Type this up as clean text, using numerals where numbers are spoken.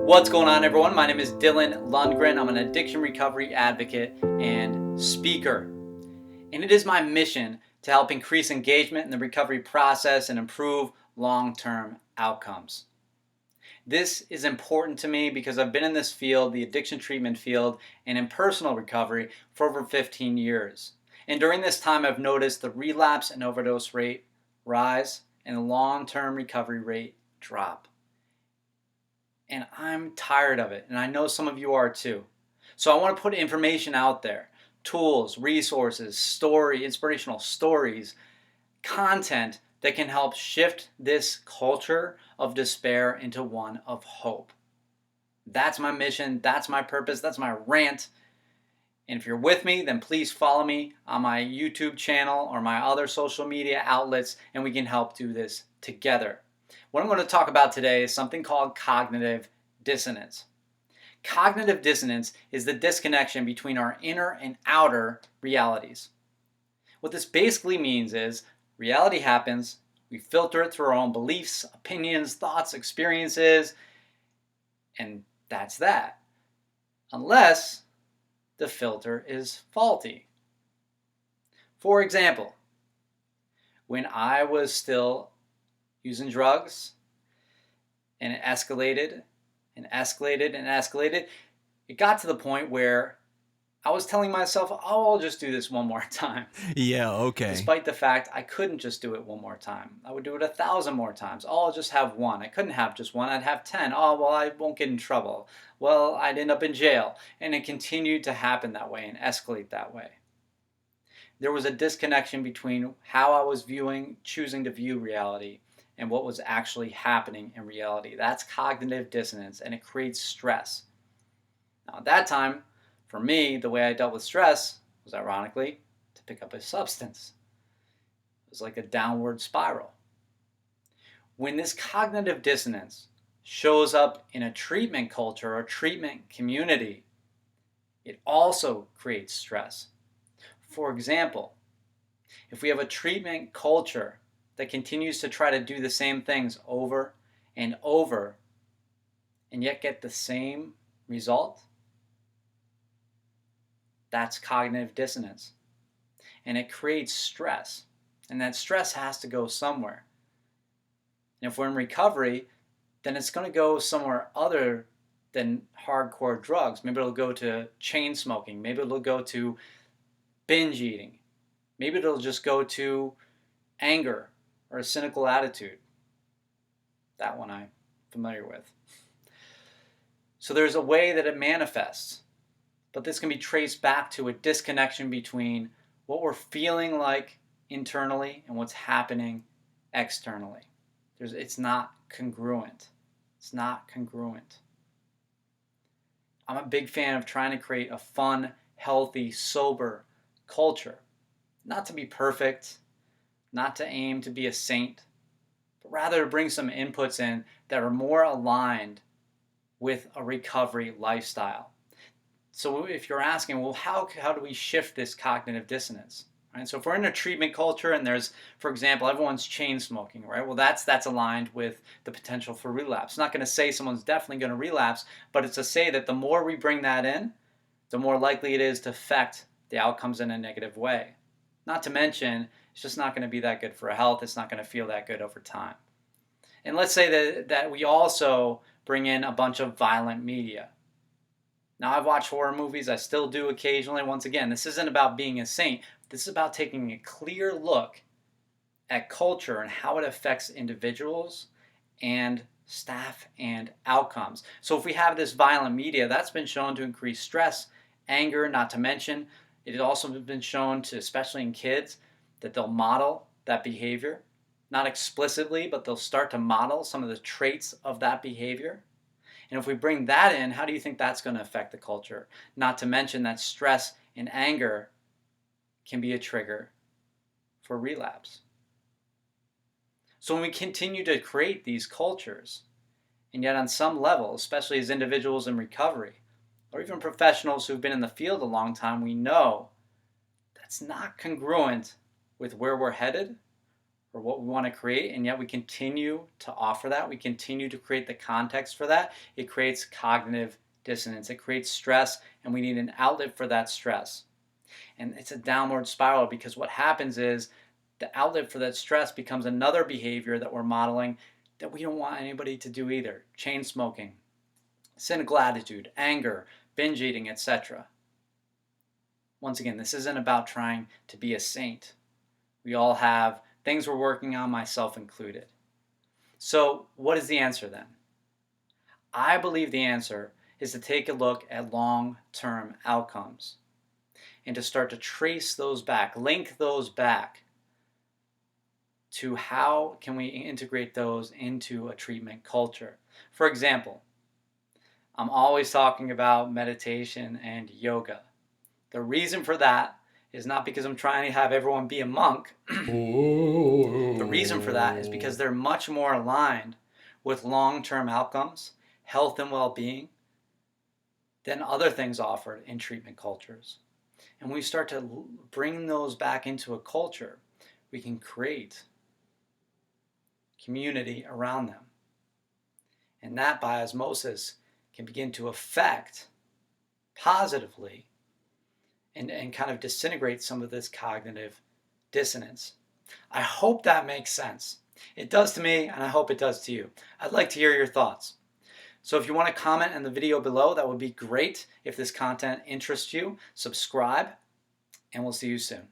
What's going on, everyone? My name is Dylan Lundgren. I'm an addiction recovery advocate and speaker. And it is my mission to help increase engagement in the recovery process and improve long-term outcomes. This is important to me because I've been in this field, the addiction treatment field, and in personal recovery for over 15 years. And during this time, I've noticed the relapse and overdose rate rise and the long-term recovery rate drop. And I'm tired of it, and I know some of you are too. So I want to put information out there, tools, resources, inspirational stories, content that can help shift this culture of despair into one of hope. That's my mission, that's my purpose, that's my rant. And if you're with me, then please follow me on my YouTube channel or my other social media outlets, and we can help do this together. What I'm going to talk about today is something called cognitive dissonance. Cognitive dissonance is the disconnection between our inner and outer realities. What this basically means is reality happens, we filter it through our own beliefs, opinions, thoughts, experiences, and that's that. Unless the filter is faulty. For example, when I was still using drugs, and it escalated and escalated and escalated. It got to the point where I was telling myself, oh, I'll just do this one more time. Yeah, okay. Despite the fact I couldn't just do it one more time. I would do it 1,000 more times. Oh, I'll just have one. I couldn't have just one. I'd have 10. Oh, well, I won't get in trouble. Well, I'd end up in jail. And it continued to happen that way and escalate that way. There was a disconnection between how I was choosing to view reality and what was actually happening in reality. That's cognitive dissonance, and it creates stress. Now, at that time, for me, the way I dealt with stress was, ironically, to pick up a substance. It was like a downward spiral. When this cognitive dissonance shows up in a treatment culture or treatment community, it also creates stress. For example, if we have a treatment culture that continues to try to do the same things over and over and yet get the same result, that's cognitive dissonance. And it creates stress. And that stress has to go somewhere. And if we're in recovery, then it's going to go somewhere other than hardcore drugs. Maybe it'll go to chain smoking. Maybe it'll go to binge eating. Maybe it'll just go to anger or a cynical attitude. That one I'm familiar with. So there's a way that it manifests, but this can be traced back to a disconnection between what we're feeling like internally and what's happening externally. It's not congruent. It's not congruent. I'm a big fan of trying to create a fun, healthy, sober culture. Not to be perfect, not to aim to be a saint, but rather to bring some inputs in that are more aligned with a recovery lifestyle. So if you're asking, well, how do we shift this cognitive dissonance? Right? So if we're in a treatment culture and there's, for example, everyone's chain smoking, right? Well, that's aligned with the potential for relapse. It's not going to say someone's definitely going to relapse, but it's to say that the more we bring that in, the more likely it is to affect the outcomes in a negative way. Not to mention, it's just not going to be that good for health. It's not going to feel that good over time. And let's say that we also bring in a bunch of violent media. Now, I've watched horror movies. I still do occasionally. Once again, this isn't about being a saint. This is about taking a clear look at culture and how it affects individuals and staff and outcomes. So if we have this violent media, that's been shown to increase stress, anger, not to mention, it has also been shown to, especially in kids, that they'll model that behavior. Not explicitly, but they'll start to model some of the traits of that behavior. And if we bring that in, how do you think that's going to affect the culture? Not to mention that stress and anger can be a trigger for relapse. So when we continue to create these cultures, and yet on some level, especially as individuals in recovery, or even professionals who've been in the field a long time, we know that's not congruent with where we're headed or what we want to create, and yet we continue to offer that, we continue to create the context for that, it creates cognitive dissonance. It creates stress, and we need an outlet for that stress. And it's a downward spiral, because what happens is the outlet for that stress becomes another behavior that we're modeling that we don't want anybody to do either. Chain smoking, cynical attitude, anger, binge eating, etc. Once again, this isn't about trying to be a saint. We all have things we're working on, myself included. So what is the answer then? I believe the answer is to take a look at long-term outcomes and to start to trace those back, link those back to how can we integrate those into a treatment culture. For example, I'm always talking about meditation and yoga. The reason for that is not because I'm trying to have everyone be a monk. The reason for that is because they're much more aligned with long-term outcomes, health and well-being, than other things offered in treatment cultures. And when we start to bring those back into a culture, we can create community around them. And that, by osmosis, can begin to affect positively and kind of disintegrate some of this cognitive dissonance. I hope that makes sense. It does to me, and I hope it does to you. I'd like to hear your thoughts. So if you want to comment in the video below, that would be great. If this content interests you, subscribe, and we'll see you soon.